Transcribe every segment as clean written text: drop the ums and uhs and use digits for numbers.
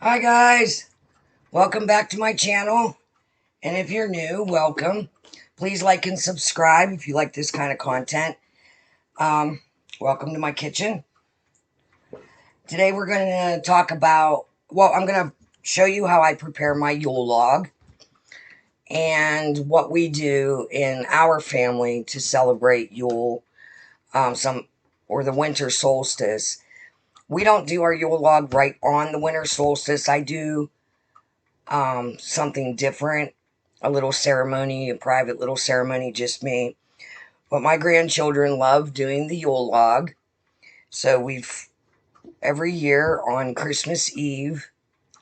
Hi guys, welcome back to my channel, and if you're new, welcome. Please like and subscribe if you like this kind of content. Welcome to my kitchen. Today we're going to talk about, I'm going to show you how I prepare my Yule log and what we do in our family to celebrate Yule, or the winter solstice. We don't do our Yule log right on the winter solstice. I do something different, a little ceremony, a private little ceremony, just me. But my grandchildren love doing the Yule log. So every year on Christmas Eve,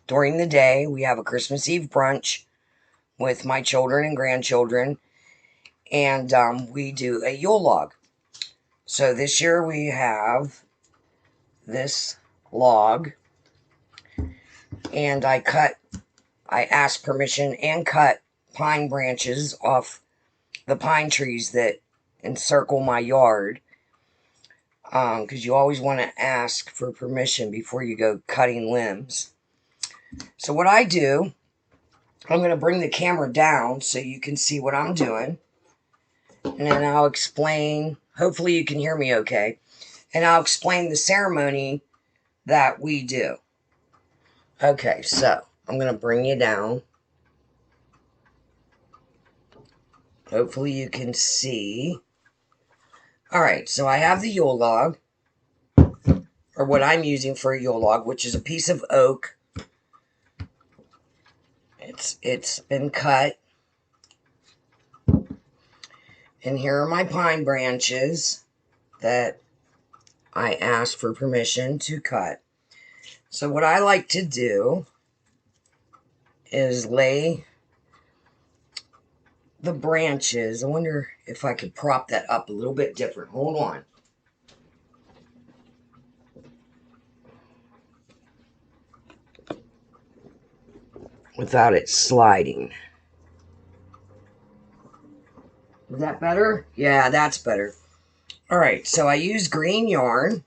during the day, we have a Christmas Eve brunch with my children and grandchildren. And we do a Yule log. So this year we have this log. And I asked permission and cut pine branches off the pine trees that encircle my yard, because you always want to ask for permission before you go cutting limbs. So what I do, I'm going to bring the camera down so you can see what I'm doing, and then I'll explain. Hopefully you can hear me okay, and I'll explain the ceremony that we do. Okay, so I'm going to bring you down. Hopefully you can see. All right, so I have the Yule log, or what I'm using for a Yule log, which is a piece of oak. It's been cut. And here are my pine branches that I asked for permission to cut. So what I like to do is lay the branches. I wonder if I could prop that up a little bit different. Hold on. Without it sliding. Is that better? Yeah, that's better. All right, so I use green yarn,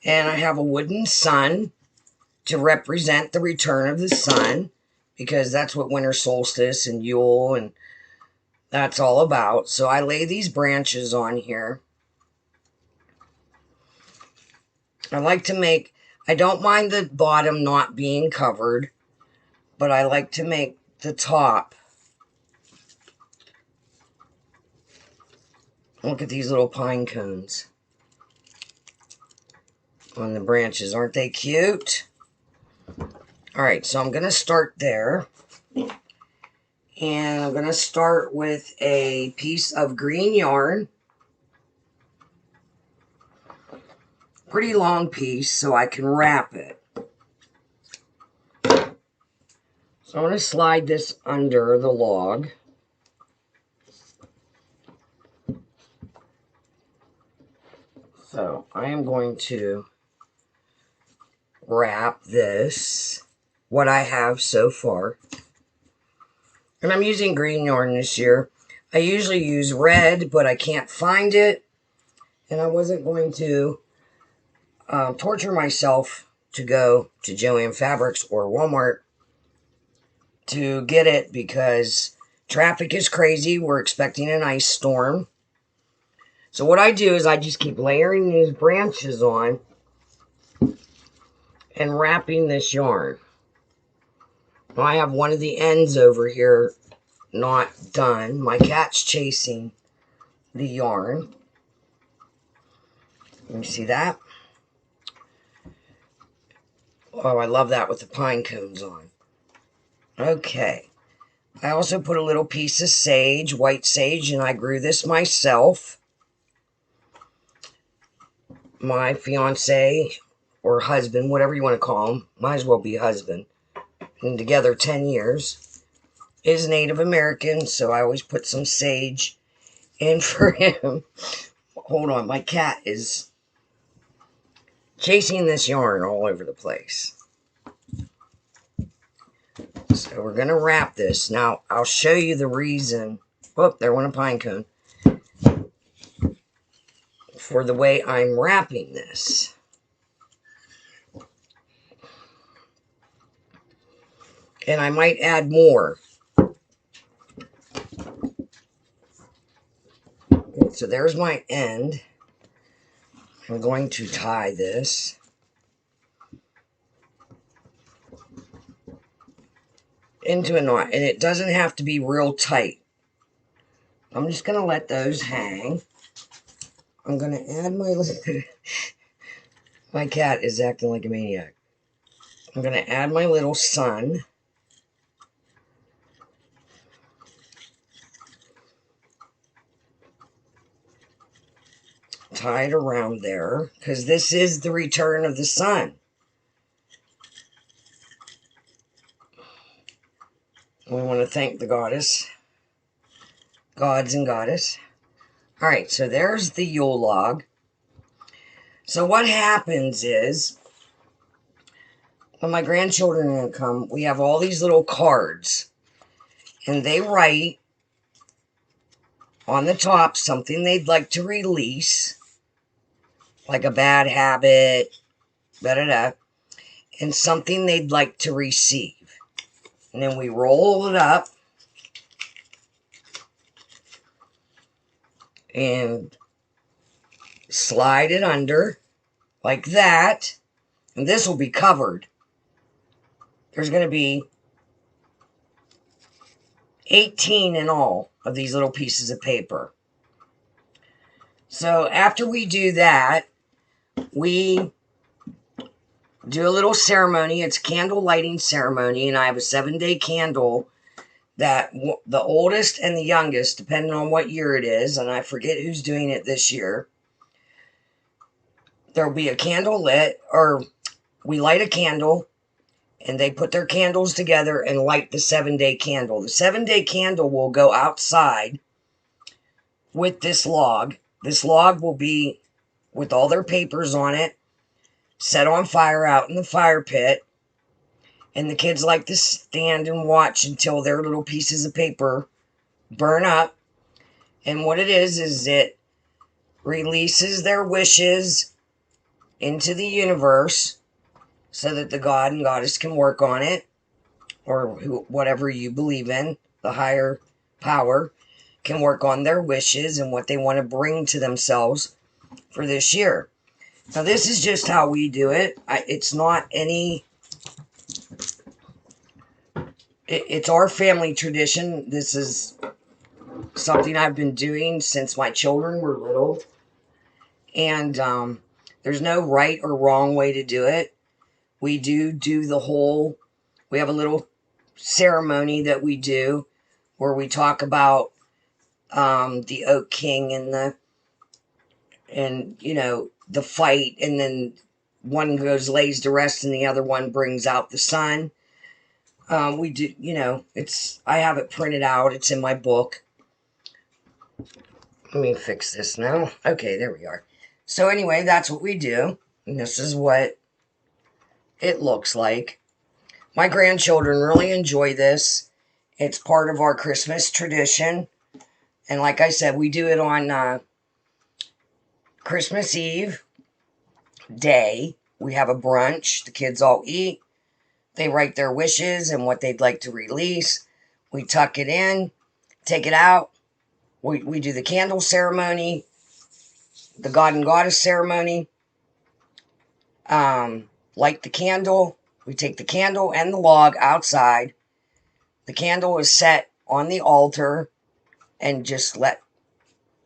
and I have a wooden sun to represent the return of the sun, because that's what winter solstice and Yule and that's all about. So I lay these branches on here. I don't mind the bottom not being covered, but I like to make the top. Look at these little pine cones on the branches. Aren't they cute? All right, so I'm going to start there. And I'm going to start with a piece of green yarn. Pretty long piece so I can wrap it. So I'm going to slide this under the log. So I am going to wrap this, what I have so far. And I'm using green yarn this year. I usually use red, but I can't find it. And I wasn't going to torture myself to go to Joann Fabrics or Walmart to get it, because traffic is crazy. We're expecting an ice storm. So what I do is I just keep layering these branches on and wrapping this yarn. Now I have one of the ends over here not done. My cat's chasing the yarn. Let me see that. Oh, I love that with the pine cones on. Okay. I also put a little piece of sage, white sage, and I grew this myself. My fiance or husband, whatever you want to call him, might as well be husband, been together 10 years, is Native American, so I always put some sage in for him. Hold on, my cat is chasing this yarn all over the place. So we're going to wrap this. Now, I'll show you the reason. Oh, there went a pine cone. For the way I'm wrapping this. And I might add more. So there's my end. I'm going to tie this into a knot. And it doesn't have to be real tight. I'm just going to let those hang. I'm going to add my... My cat is acting like a maniac. I'm going to add my little sun. Tie it around there, because this is the return of the sun. We want to thank the gods and goddess. All right, so there's the Yule log. So what happens is, when my grandchildren come, we have all these little cards, and they write on the top something they'd like to release, like a bad habit, da-da-da, and something they'd like to receive. And then we roll it up and slide it under like that. And this will be covered. There's going to be 18 in all of these little pieces of paper. So after we do that, we do a little ceremony. It's a candle lighting ceremony, and I have a 7-day candle that the oldest and the youngest, depending on what year it is, and I forget who's doing it this year, there'll be a candle lit, or we light a candle, and they put their candles together and light the 7-day candle. The 7-day candle will go outside with this log. This log will be with all their papers on it, set on fire out in the fire pit. And the kids like to stand and watch until their little pieces of paper burn up. And what it is it releases their wishes into the universe so that the god and goddess can work on it, or whatever you believe in, the higher power can work on their wishes and what they want to bring to themselves for this year. Now, this is just how we do it. It's not any... It's our family tradition. This is something I've been doing since my children were little. And there's no right or wrong way to do it. We do the whole... We have a little ceremony that we do where we talk about the Oak King and you know, the fight, and then one goes lays to rest and the other one brings out the sun. We do, you know, I have it printed out. It's in my book. Let me fix this now. Okay, there we are. So anyway, that's what we do. And this is what it looks like. My grandchildren really enjoy this. It's part of our Christmas tradition. And like I said, we do it on Christmas Eve day. We have a brunch. The kids all eat. They write their wishes and what they'd like to release. We tuck it in, take it out. We do the candle ceremony, the god and goddess ceremony. Light the candle. We take the candle and the log outside. The candle is set on the altar and just let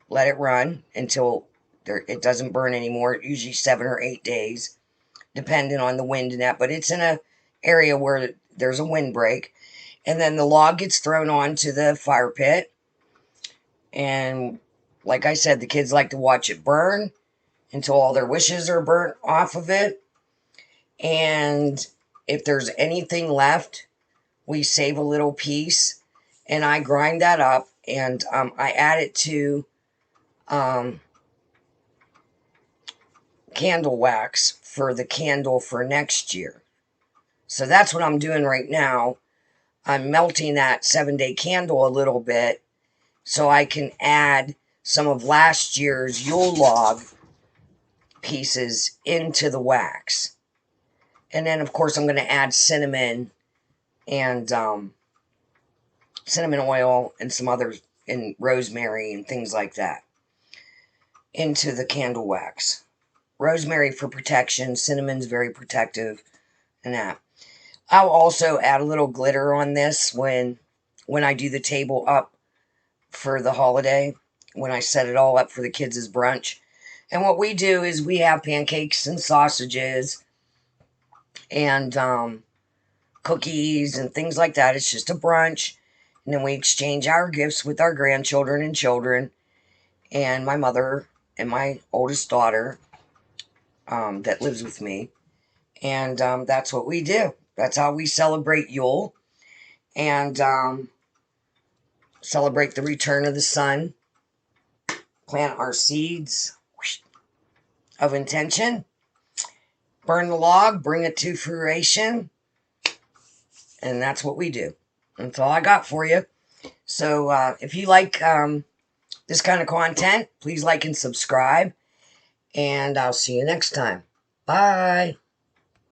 it run until it doesn't burn anymore. Usually 7 or 8 days, depending on the wind and that. But it's in a area where there's a windbreak. And then the log gets thrown onto the fire pit. And like I said, the kids like to watch it burn until all their wishes are burnt off of it. And if there's anything left, we save a little piece. And I grind that up and I add it to candle wax for the candle for next year. So that's what I'm doing right now. I'm melting that 7-day candle a little bit so I can add some of last year's Yule log pieces into the wax. And then, of course, I'm going to add cinnamon and cinnamon oil and some others, and rosemary and things like that into the candle wax. Rosemary for protection, cinnamon's very protective, and that. I'll also add a little glitter on this when I do the table up for the holiday, when I set it all up for the kids' as brunch. And what we do is we have pancakes and sausages and cookies and things like that. It's just a brunch. And then we exchange our gifts with our grandchildren and children, and my mother and my oldest daughter that lives with me. And that's what we do. That's how we celebrate Yule and celebrate the return of the sun. Plant our seeds of intention. Burn the log, bring it to fruition. And that's what we do. That's all I got for you. So if you like this kind of content, please like and subscribe. And I'll see you next time. Bye.